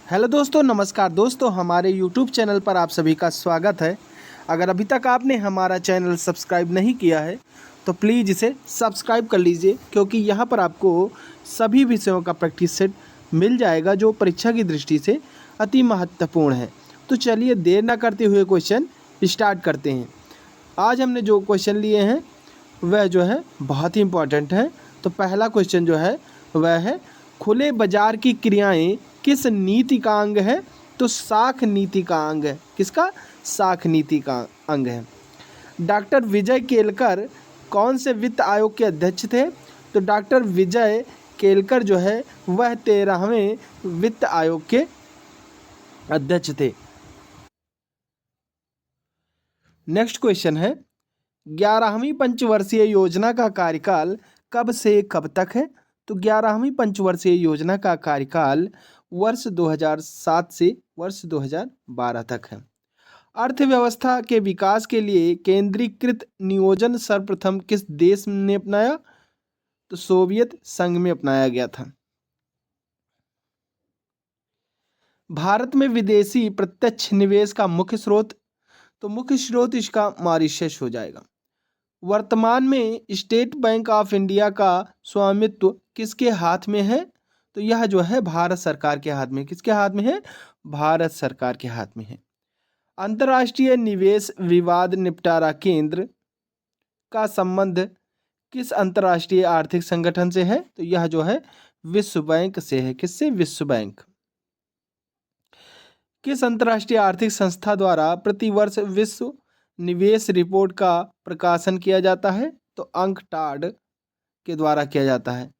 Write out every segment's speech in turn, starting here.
Hello दोस्तों, नमस्कार दोस्तों। हमारे यूट्यूब चैनल पर आप सभी का स्वागत है। अगर अभी तक आपने हमारा चैनल सब्सक्राइब नहीं किया है तो प्लीज़ इसे सब्सक्राइब कर लीजिए, क्योंकि यहाँ पर आपको सभी विषयों का प्रैक्टिस सेट मिल जाएगा जो परीक्षा की दृष्टि से अति महत्वपूर्ण है। तो चलिए देर ना करते हुए क्वेश्चन स्टार्ट करते हैं। आज हमने जो क्वेश्चन लिए हैं वह जो है बहुत ही इम्पोर्टेंट है। तो पहला क्वेश्चन जो है वह है, खुले बाजार की क्रियाएं किस नीति का अंग है? तो साख नीति का अंग है। किसका? साख नीति का अंग है। डॉक्टर विजय केलकर कौन से वित्त आयोग के अध्यक्ष थे? तो डॉक्टर विजय केलकर जो है वह 13वें वित्त आयोग के अध्यक्ष थे। नेक्स्ट क्वेश्चन है, 11वीं पंचवर्षीय योजना का कार्यकाल कब से कब तक है? तो 11वीं पंचवर्षीय योजना का कार्यकाल वर्ष 2007 से वर्ष 2012 तक है। अर्थव्यवस्था के विकास के लिए केंद्रीकृत नियोजन सर्वप्रथम किस देश ने अपनाया? तो सोवियत संघ में अपनाया गया था। भारत में विदेशी प्रत्यक्ष निवेश का मुख्य स्रोत? तो मुख्य स्रोत इसका मॉरिशस हो जाएगा। वर्तमान में स्टेट बैंक ऑफ इंडिया का स्वामित्व किसके हाथ में है? तो यह जो है भारत सरकार के हाथ में। किसके हाथ में है? भारत सरकार के हाथ में है। अंतर्राष्ट्रीय निवेश विवाद निपटारा केंद्र का संबंध किस अंतर्राष्ट्रीय आर्थिक संगठन से है? तो यह जो है विश्व बैंक से है। किससे? विश्व बैंक। किस अंतर्राष्ट्रीय आर्थिक संस्था द्वारा प्रतिवर्ष विश्व निवेश रिपोर्ट का प्रकाशन किया जाता है? तो अंकटाड के द्वारा किया जाता है।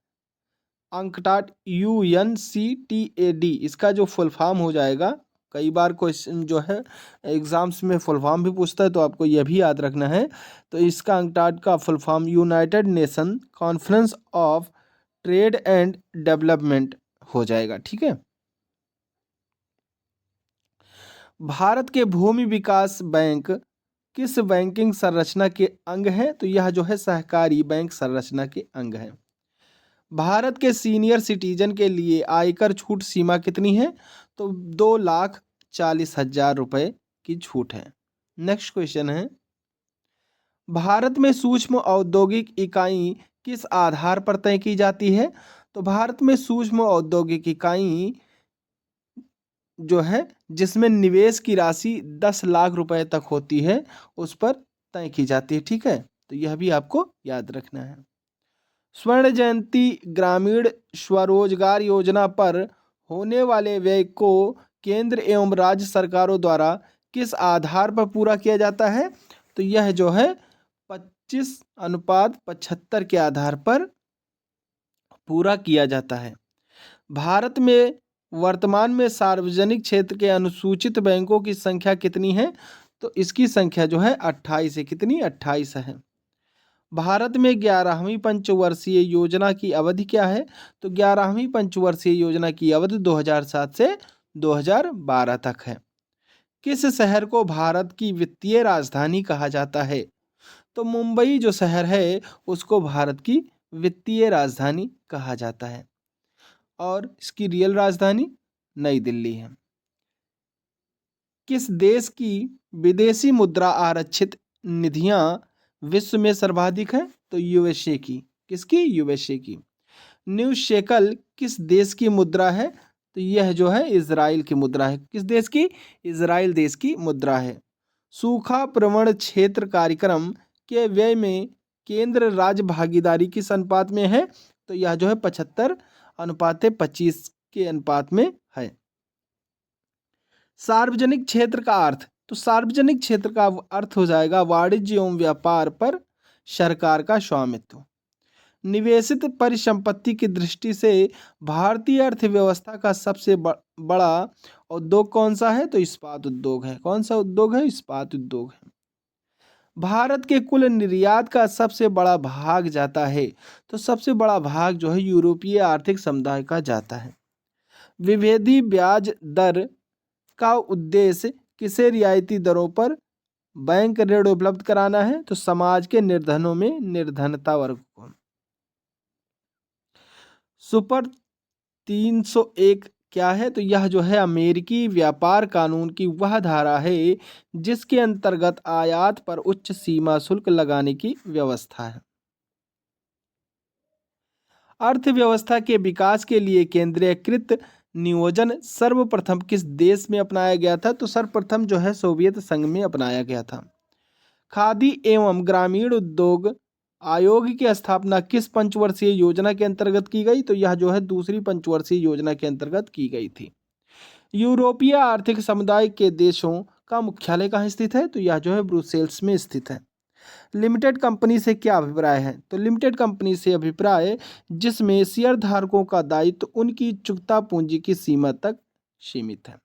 अंकटाड UNCTAD इसका जो फुल फॉर्म हो जाएगा। कई बार क्वेश्चन जो है एग्जाम्स में फुल फॉर्म भी पूछता है, तो आपको यह भी याद रखना है। तो इसका अंकटाड का full form United nation conference of trade and development हो जाएगा। ठीक है। भारत के भूमि विकास बैंक किस बैंकिंग संरचना के अंग है? तो यह जो है सहकारी बैंक संरचना के अंग है। भारत के सीनियर सिटीजन के लिए आयकर छूट सीमा कितनी है? तो 2,40,000 रुपये की छूट है। नेक्स्ट क्वेश्चन है, भारत में सूक्ष्म औद्योगिक इकाई किस आधार पर तय की जाती है? तो भारत में सूक्ष्म औद्योगिक इकाई जो है जिसमें निवेश की राशि 10 लाख रुपए तक होती है उस पर तय की जाती है। ठीक है, तो यह भी आपको याद रखना है। स्वर्ण जयंती ग्रामीण स्वरोजगार योजना पर होने वाले व्यय को केंद्र एवं राज्य सरकारों द्वारा किस आधार पर पूरा किया जाता है? तो यह जो है 25:75 के आधार पर पूरा किया जाता है। भारत में वर्तमान में सार्वजनिक क्षेत्र के अनुसूचित बैंकों की संख्या कितनी है? तो इसकी संख्या जो है 28 है। कितनी? 28 है। भारत में 11वीं पंचवर्षीय योजना की अवधि क्या है? तो 11वीं पंचवर्षीय योजना की अवधि 2007 से 2012 तक है। किस शहर को भारत की वित्तीय राजधानी कहा जाता है? तो मुंबई जो शहर है उसको भारत की वित्तीय राजधानी कहा जाता है और इसकी रियल राजधानी नई दिल्ली है। किस देश की विदेशी मुद्रा आरक्षित निधियां विश्व में सर्वाधिक है? तो यूएसए की। किसकी? यूएसए की। न्यू शेकल किस देश की मुद्रा है? तो यह जो है इजराइल की मुद्रा है। किस देश की? इजराइल देश की मुद्रा है। सूखा प्रवण क्षेत्र कार्यक्रम के व्यय में केंद्र राज्य भागीदारी किस अनुपात में है? तो यह जो है 75:25 के अनुपात में है। सार्वजनिक क्षेत्र का अर्थ? तो सार्वजनिक क्षेत्र का अर्थ हो जाएगा वाणिज्य एवं व्यापार पर सरकार का स्वामित्व। निवेशित परिसंपत्ति की दृष्टि से भारतीय अर्थव्यवस्था का सबसे बड़ा उद्योग कौन सा है? तो इस्पात उद्योग है। कौन सा उद्योग है? इस्पात उद्योग है। भारत के कुल निर्यात का सबसे बड़ा भाग जाता है? तो सबसे बड़ा भाग जो है यूरोपीय आर्थिक समुदाय का जाता है। विभेदी ब्याज दर का उद्देश्य किसे रियायती दरों पर बैंक ऋण उपलब्ध कराना है? तो समाज के निर्धनों में निर्धनता वर्ग को। सुपर 301 क्या है? तो यह जो है अमेरिकी व्यापार कानून की वह धारा है जिसके अंतर्गत आयात पर उच्च सीमा शुल्क लगाने की व्यवस्था है। अर्थव्यवस्था के विकास के लिए केंद्रीयकृत नियोजन सर्वप्रथम किस देश में अपनाया गया था? तो सर्वप्रथम जो है सोवियत संघ में अपनाया गया था। खादी एवं ग्रामीण उद्योग आयोग की स्थापना किस पंचवर्षीय योजना के अंतर्गत की गई? तो यह जो है दूसरी पंचवर्षीय योजना के अंतर्गत की गई थी। यूरोपीय आर्थिक समुदाय के देशों का मुख्यालय कहाँ स्थित है? तो यह जो है ब्रुसेल्स में स्थित है। लिमिटेड कंपनी से क्या अभिप्राय है? तो लिमिटेड कंपनी से अभिप्राय जिसमें शेयर धारकों का दायित्व उनकी चुकता पूंजी की सीमा तक सीमित है।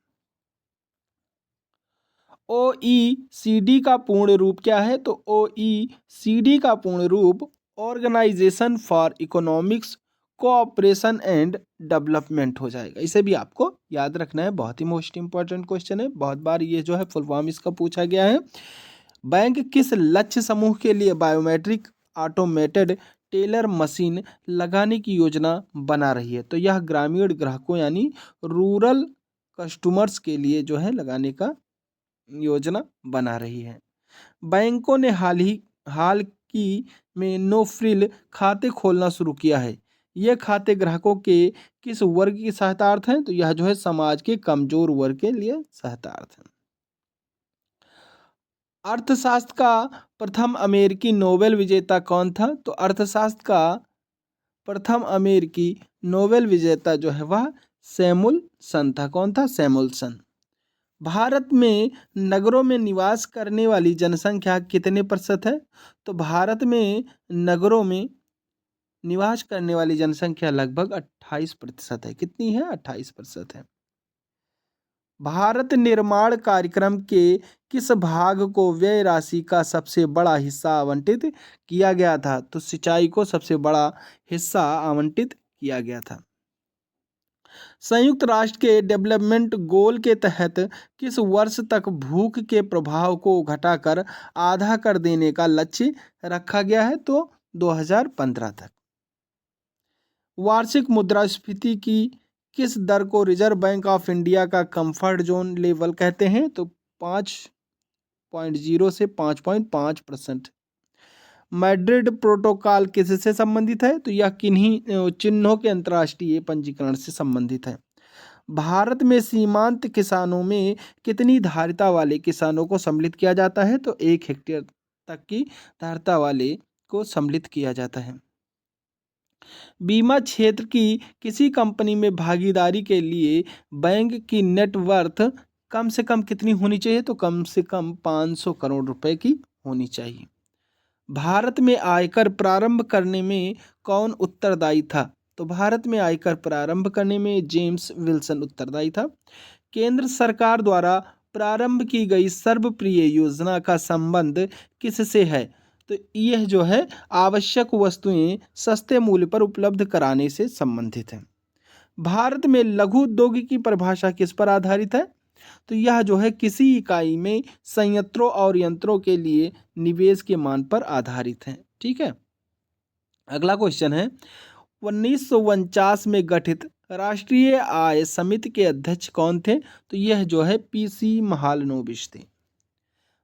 ओईसीडी का पूर्ण रूप क्या है? तो ओईसीडी का पूर्ण रूप organisation for economics cooperation and development हो जाएगा। इसे भी आपको याद रखना है, बहुत ही मोस्ट इंपॉर्टेंट क्वेश्चन है, बहुत बार ये जो है फुल फॉर्म इसका पूछा गया है। बैंक किस लक्ष्य समूह के लिए बायोमेट्रिक ऑटोमेटेड टेलर मशीन लगाने की योजना बना रही है? तो यह ग्रामीण ग्राहकों यानी रूरल कस्टमर्स के लिए जो है लगाने का योजना बना रही है। बैंकों ने हाल की में नो फ्रिल खाते खोलना शुरू किया है। ये खाते ग्राहकों के किस वर्ग की सहायतार्थ हैं? तो यह जो है समाज के कमजोर वर्ग के लिए सहायतार्थ है। अर्थशास्त्र का प्रथम अमेरिकी नोबेल विजेता कौन था? तो अर्थशास्त्र का प्रथम अमेरिकी नोबेल विजेता जो है वह सैमुअलसन था। कौन था? सैमुअलसन। भारत में नगरों में निवास करने वाली जनसंख्या कितने प्रतिशत है? तो भारत में नगरों में निवास करने वाली जनसंख्या लगभग 28% है। कितनी है? 28% है। भारत निर्माण कार्यक्रम के किस भाग को व्यय राशि का सबसे बड़ा हिस्सा आवंटित किया गया था? तो सिंचाई को सबसे बड़ा हिस्सा आवंटित किया गया था। संयुक्त राष्ट्र के डेवलपमेंट गोल के तहत किस वर्ष तक भूख के प्रभाव को घटाकर आधा कर देने का लक्ष्य रखा गया है? तो 2015 तक। वार्षिक मुद्रास्फीति की किस दर को रिजर्व बैंक ऑफ इंडिया का कंफर्ट जोन लेवल कहते हैं? तो 5.0 से 5.5%। मैड्रिड प्रोटोकॉल किससे संबंधित है? तो यह किन्हीं चिन्हों के अंतर्राष्ट्रीय पंजीकरण से संबंधित है। भारत में सीमांत किसानों में कितनी धारिता वाले किसानों को सम्मिलित किया जाता है? तो 1 हेक्टेयर तक की धारिता वाले को सम्मिलित किया जाता है। बीमा क्षेत्र की किसी कंपनी में भागीदारी के लिए बैंक की नेटवर्थ कम से कम कितनी होनी चाहिए? तो कम से कम 500 करोड़ रुपए की होनी चाहिए। भारत में आयकर प्रारंभ करने में कौन उत्तरदायी था? तो भारत में आयकर प्रारंभ करने में जेम्स विल्सन उत्तरदायी था। केंद्र सरकार द्वारा प्रारंभ की गई सर्वप्रिय योजना का संबंध किससे है? तो यह जो है आवश्यक वस्तुएं सस्ते मूल्य पर उपलब्ध कराने से संबंधित है। भारत में लघु उद्योग की परिभाषा किस पर आधारित है? तो यह जो है किसी इकाई में संयंत्रों और यंत्रों के लिए निवेश के मान पर आधारित है। ठीक है। अगला क्वेश्चन है 1949 में गठित राष्ट्रीय आय समिति के अध्यक्ष कौन थे? तो यह जो है पीसी महालनोबिस थे।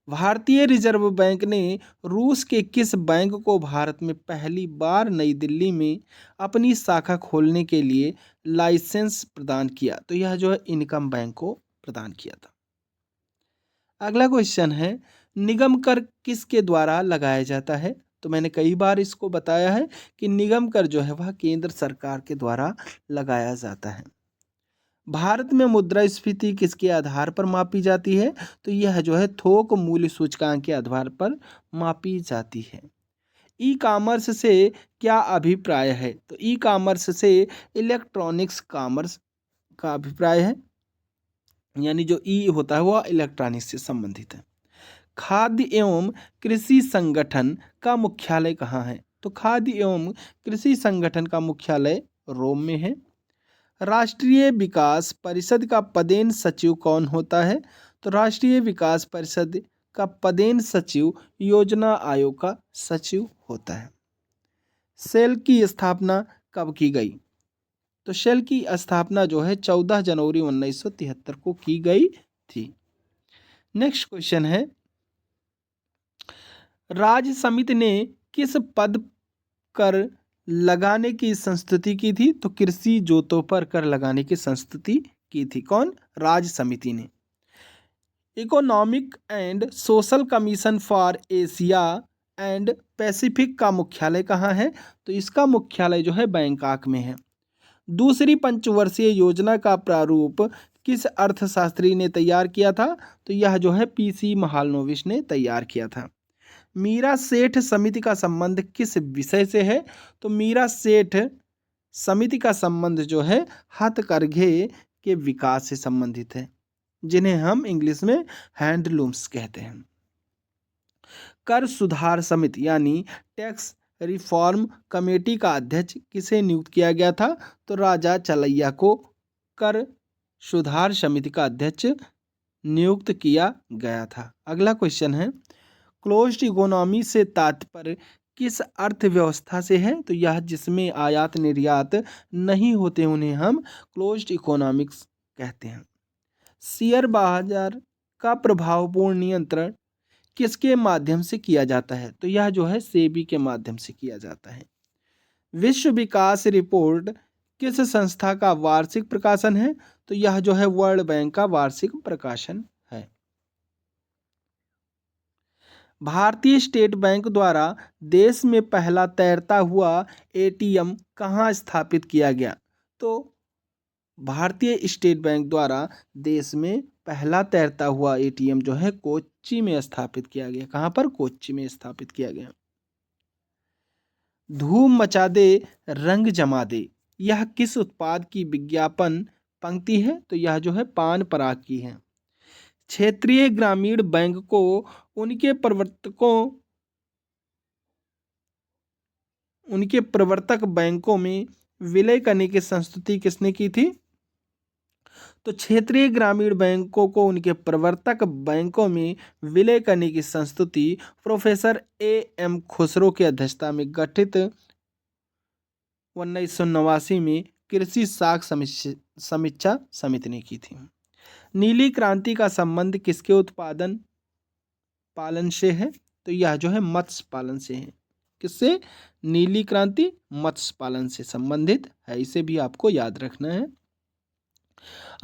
भारतीय रिजर्व बैंक ने रूस के किस बैंक को भारत में पहली बार नई दिल्ली में अपनी शाखा खोलने के लिए लाइसेंस प्रदान किया? तो यह जो है इनकम बैंक को प्रदान किया था। अगला क्वेश्चन है निगम कर किसके द्वारा लगाया जाता है? तो मैंने कई बार इसको बताया है कि निगम कर जो है वह केंद्र सरकार के द्वारा लगाया जाता है। भारत में मुद्रास्फीति किसके आधार पर मापी जाती है? तो यह जो है थोक मूल्य सूचकांक के आधार पर मापी जाती है। ई कॉमर्स से क्या अभिप्राय है? तो ई कॉमर्स से इलेक्ट्रॉनिक्स कॉमर्स का अभिप्राय है, यानी जो ई होता है वह इलेक्ट्रॉनिक्स से संबंधित है। खाद्य एवं कृषि संगठन का मुख्यालय कहाँ है? तो खाद्य एवं कृषि संगठन का मुख्यालय रोम में है। राष्ट्रीय विकास परिषद का पदेन सचिव कौन होता है? तो राष्ट्रीय विकास परिषद का पदेन सचिव योजना आयोग का सचिव होता है। सेल की स्थापना कब की गई? तो शेल की स्थापना जो है 14 जनवरी 1973 को की गई थी। नेक्स्ट क्वेश्चन है, राज्य समिति ने किस पद कर लगाने की संस्तुति की थी? तो कृषि जोतों पर कर लगाने की संस्तुति की थी। कौन? राज्य समिति ने। Economic and social commission for Asia and Pacific का मुख्यालय कहाँ है? तो इसका मुख्यालय जो है बैंकॉक में है। दूसरी पंचवर्षीय योजना का प्रारूप किस अर्थशास्त्री ने तैयार किया था? तो यह जो है पीसी महालनोबिस ने तैयार किया था। मीरा सेठ समिति का संबंध किस विषय से है? तो मीरा सेठ समिति का संबंध जो है हथकरघे के विकास से संबंधित है, जिन्हें हम इंग्लिश में हैंडलूम्स कहते हैं। कर सुधार समिति यानी टैक्स रिफॉर्म कमेटी का अध्यक्ष किसे नियुक्त किया गया था? तो राजा चलैया को कर सुधार समिति का अध्यक्ष नियुक्त किया गया था। अगला क्वेश्चन है, क्लोज्ड इकोनॉमी से तात्पर्य किस अर्थव्यवस्था से है? तो यह जिसमें आयात निर्यात नहीं होते उन्हें हम क्लोज्ड इकोनॉमिक्स कहते हैं। शेयर बाजार का प्रभावपूर्ण नियंत्रण किसके माध्यम से किया जाता है? तो यह जो है सेबी के माध्यम से किया जाता है। विश्व विकास रिपोर्ट किस संस्था का वार्षिक प्रकाशन है? तो यह जो है वर्ल्ड बैंक का वार्षिक प्रकाशन है। भारतीय स्टेट बैंक द्वारा देश में पहला तैरता हुआ एटीएम कहाँ स्थापित किया गया? तो भारतीय स्टेट बैंक द्वारा देश में पहला तैरता हुआ एटीएम जो है कोच्चि में स्थापित किया गया। कहाँ पर? कोच्चि में स्थापित किया गया। धूम मचा दे रंग जमा दे, यह किस उत्पाद की विज्ञापन पंक्ति है? तो यह जो है पान पराग की है। क्षेत्रीय ग्रामीण बैंक को उनके प्रवर्तक बैंकों में विलय करने की संस्तुति किसने की थी? तो क्षेत्रीय ग्रामीण बैंकों को उनके प्रवर्तक बैंकों में विलय करने की संस्तुति प्रोफेसर एएम खुसरो की अध्यक्षता में गठित 1989 में कृषि साख समीक्षा समिति ने की थी। नीली क्रांति का संबंध किसके उत्पादन पालन से है? तो यह जो है मत्स्य पालन से है। किससे? नीली क्रांति मत्स्य पालन से संबंधित है, इसे भी आपको याद रखना है।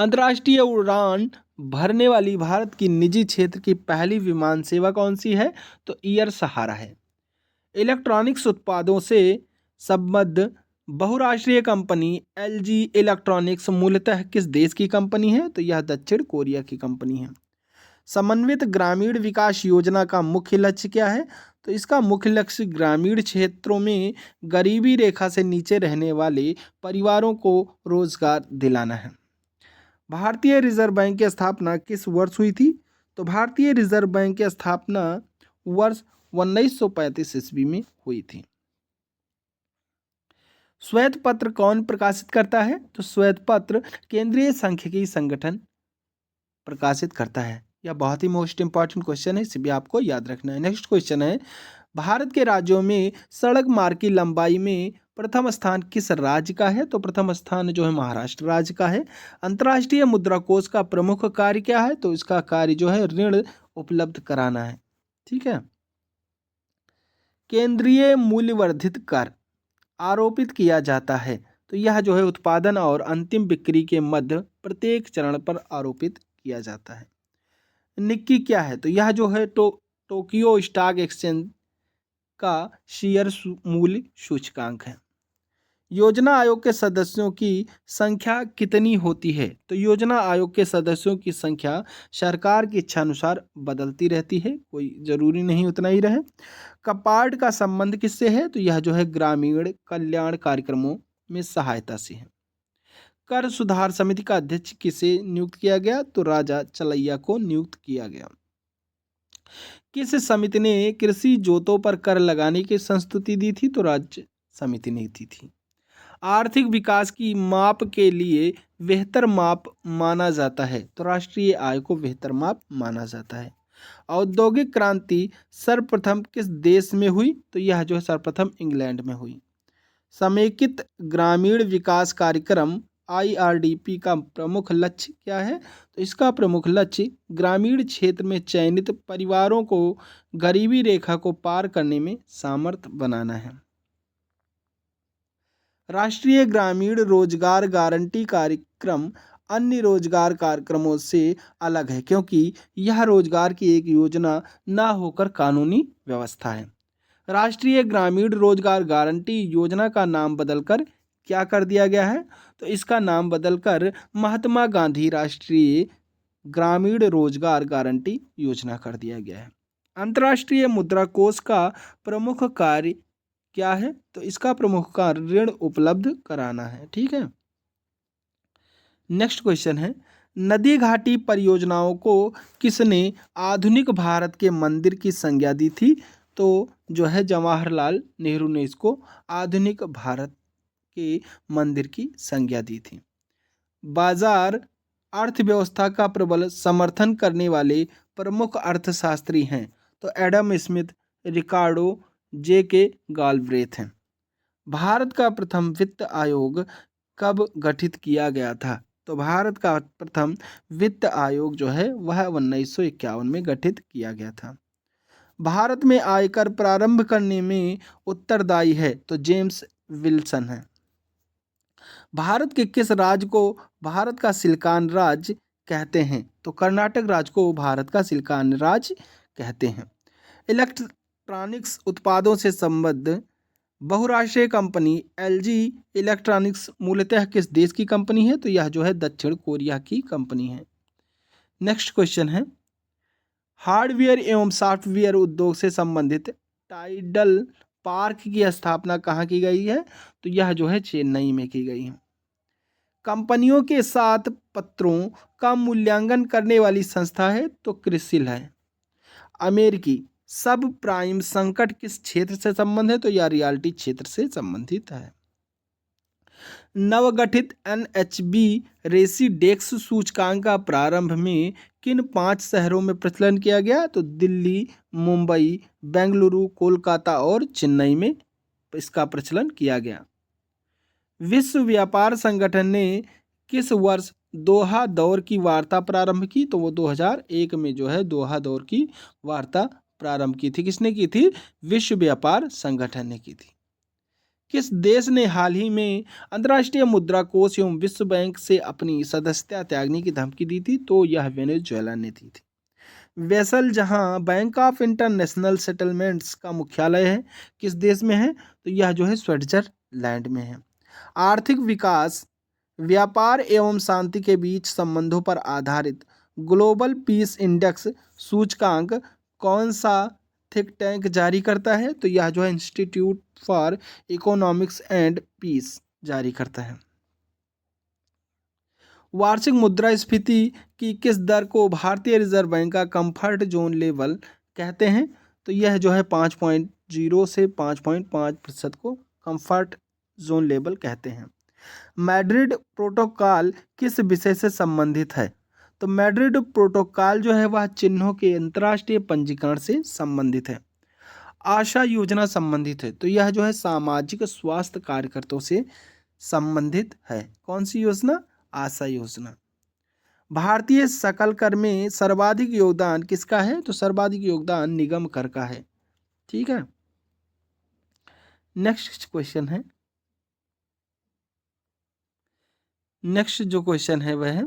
अंतर्राष्ट्रीय उड़ान भरने वाली भारत की निजी क्षेत्र की पहली विमान सेवा कौन सी है? तो एयर सहारा है। इलेक्ट्रॉनिक्स उत्पादों से संबद्ध बहुराष्ट्रीय कंपनी एलजी इलेक्ट्रॉनिक्स मूलतः किस देश की कंपनी है? तो यह दक्षिण कोरिया की कंपनी है। समन्वित ग्रामीण विकास योजना का मुख्य लक्ष्य क्या है? तो इसका मुख्य लक्ष्य ग्रामीण क्षेत्रों में गरीबी रेखा से नीचे रहने वाले परिवारों को रोजगार दिलाना है। भारतीय रिजर्व बैंक की स्थापना किस वर्ष हुई थी? तो भारतीय रिजर्व बैंक की स्थापना वर्ष 1935 ईस्वी में हुई थी। श्वेत पत्र कौन प्रकाशित करता है? तो श्वेत पत्र केंद्रीय सांख्यिकी संगठन प्रकाशित करता है। यह बहुत ही मोस्ट इंपॉर्टेंट क्वेश्चन है, इसे भी आपको याद रखना है। नेक्स्ट क्वेश्चन है, भारत के राज्यों में सड़क मार्ग की लंबाई में प्रथम स्थान किस राज्य का है? तो प्रथम स्थान जो है महाराष्ट्र राज्य का है। अंतर्राष्ट्रीय मुद्रा कोष का प्रमुख कार्य क्या है? तो इसका कार्य जो है ऋण उपलब्ध कराना है। ठीक है। केंद्रीय मूल्यवर्धित कर आरोपित किया जाता है, तो यह जो है उत्पादन और अंतिम बिक्री के मध्य प्रत्येक चरण पर आरोपित किया जाता है। निक्की क्या है? तो यह जो है टोक्यो स्टॉक एक्सचेंज का शेयर मूल्य सूचकांक है। योजना आयोग के सदस्यों की संख्या कितनी होती है? तो योजना आयोग के सदस्यों की संख्या सरकार की इच्छा अनुसार बदलती रहती है, कोई जरूरी नहीं उतना ही रहे। कपार्ड का संबंध किससे है? तो यह जो है ग्रामीण कल्याण कार्यक्रमों में सहायता से है। कर सुधार समिति का अध्यक्ष किसे नियुक्त किया गया? तो राजा चलैया को नियुक्त किया गया। किस समिति ने कृषि जोतों पर कर लगाने की संस्तुति दी थी? तो राज्य समिति ने दी थी। आर्थिक विकास की माप के लिए बेहतर माप माना जाता है, तो राष्ट्रीय आय को बेहतर माप माना जाता है। औद्योगिक क्रांति सर्वप्रथम किस देश में हुई? तो यह जो है सर्वप्रथम इंग्लैंड में हुई। समेकित ग्रामीण विकास कार्यक्रम IRDP का प्रमुख लक्ष्य क्या है? तो इसका प्रमुख लक्ष्य ग्रामीण क्षेत्र में चयनित परिवारों को गरीबी रेखा को पार करने में समर्थ बनाना है। राष्ट्रीय ग्रामीण रोजगार गारंटी कार्यक्रम अन्य रोजगार कार्यक्रमों से अलग है क्योंकि यह रोजगार की एक योजना न होकर कानूनी व्यवस्था है। राष्ट्रीय ग्रामीण रोजगार गारंटी योजना का नाम बदलकर क्या कर दिया गया है? तो इसका नाम बदलकर महात्मा गांधी राष्ट्रीय ग्रामीण रोजगार गारंटी योजना कर दिया गया है। अंतर्राष्ट्रीय मुद्रा कोष का प्रमुख कार्य क्या है? तो इसका प्रमुख कार्य ऋण उपलब्ध कराना है। ठीक है। नेक्स्ट क्वेश्चन है, नदी घाटी परियोजनाओं को किसने आधुनिक भारत के मंदिर की संज्ञा दी थी? तो जो है जवाहरलाल नेहरू ने इसको आधुनिक भारत के मंदिर की संज्ञा दी थी। बाजार अर्थव्यवस्था का प्रबल समर्थन करने वाले प्रमुख अर्थशास्त्री हैं? तो एडम स्मिथ, रिकार्डो, J.K. गालब्रेथ हैं। भारत का प्रथम वित्त आयोग कब गठित किया गया था? तो भारत का प्रथम वित्त आयोग जो है वह 1951 में गठित किया गया था। भारत में आयकर प्रारंभ करने में उत्तरदायी है? तो जेम्स विल्सन है। भारत के किस राज्य को भारत का सिलिकॉन राज्य कहते हैं? तो कर्नाटक राज्य को भारत का सिलिकॉन राज्य कहते हैं। इलेक्ट्रॉनिक्स उत्पादों से संबद्ध बहुराष्ट्रीय कंपनी LG इलेक्ट्रॉनिक्स मूलतः किस देश की कंपनी है? तो यह जो है दक्षिण कोरिया की कंपनी है। नेक्स्ट क्वेश्चन है, हार्डवेयर एवं सॉफ्टवेयर उद्योग से संबंधित टाइडल पार्क की स्थापना कहाँ की गई है? तो यह जो है चेन्नई में की गई है। कंपनियों के साथ पत्रों का मूल्यांकन करने वाली संस्था है? तो क्रिसिल है। अमेरिकी सब प्राइम संकट किस क्षेत्र से संबंधित है? तो यह रियलिटी क्षेत्र से संबंधित है। नवगठित NHB रेसिडेक्स सूचकांक का प्रारंभ में किन 5 शहरों में प्रचलन किया गया? तो दिल्ली, मुंबई, बेंगलुरु, कोलकाता और चेन्नई में इसका प्रचलन किया गया। विश्व व्यापार संगठन ने किस वर्ष दोहा दौर की वार्ता प्रारंभ की? तो वो 2001 में जो है दोहा दौर की वार्ता प्रारंभ की थी। किसने की थी? विश्व व्यापार संगठन ने की थी। किस देश ने हाल ही में अंतर्राष्ट्रीय मुद्रा कोष एवं विश्व बैंक से अपनी सदस्यता त्यागने की धमकी दी थी? तो यह वेनेजुएला ने दी थी। वेसल जहां बैंक ऑफ इंटरनेशनल सेटलमेंट्स का मुख्यालय है किस देश में है? तो यह जो है स्विट्जरलैंड में है। आर्थिक विकास, व्यापार एवं शांति के बीच संबंधों पर आधारित ग्लोबल पीस इंडेक्स सूचकांक कौन सा थिंक टैंक जारी करता है? तो यह जो है institute for economics and peace जारी करता है। वार्षिक मुद्रास्फीति की किस दर को भारतीय रिजर्व बैंक का कंफर्ट जोन लेवल कहते हैं? तो यह जो है 5.0 से 5.5% को कंफर्ट जोन लेवल कहते हैं। मैड्रिड प्रोटोकॉल किस विषय से संबंधित है? तो मैड्रिड प्रोटोकॉल जो है वह चिन्हों के अंतर्राष्ट्रीय पंजीकरण से संबंधित है। आशा योजना संबंधित है? तो यह जो है सामाजिक स्वास्थ्य कार्यकर्ताओं से संबंधित है। कौन सी योजना? आशा योजना। भारतीय सकल कर में सर्वाधिक योगदान किसका है? तो सर्वाधिक योगदान निगम कर का है। ठीक है। नेक्स्ट क्वेश्चन है, नेक्स्ट जो क्वेश्चन है वह है,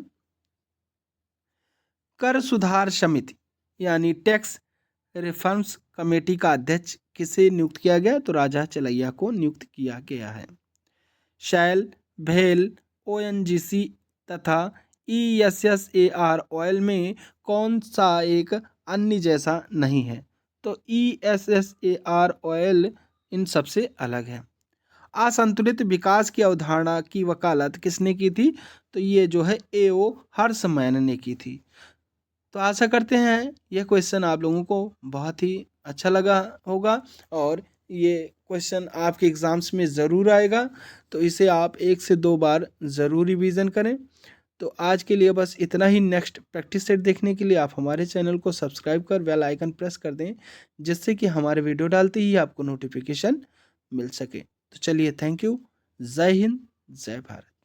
कर सुधार समिति यानी टैक्स रिफॉर्म्स कमेटी का अध्यक्ष किसे नियुक्त किया गया? तो राजा चलैया को नियुक्त किया गया है। शैल, भेल, ONGC तथा ESSAR ऑयल में कौन सा एक अन्य जैसा नहीं है? तो ESSAR ऑयल इन सबसे अलग है। असंतुलित विकास की अवधारणा की वकालत किसने की थी? तो ये जो है A.O. हर्षमैन ने की थी। तो आशा करते हैं यह क्वेश्चन आप लोगों को बहुत ही अच्छा लगा होगा और ये क्वेश्चन आपके एग्ज़ाम्स में ज़रूर आएगा, तो इसे आप 1 से 2 बार ज़रूर रिवीजन करें। तो आज के लिए बस इतना ही। नेक्स्ट प्रैक्टिस सेट देखने के लिए आप हमारे चैनल को सब्सक्राइब कर बेल आइकन प्रेस कर दें, जिससे कि हमारे वीडियो डालते ही आपको नोटिफिकेशन मिल सके। तो चलिए, थैंक यू। जय हिंद, जय भारत।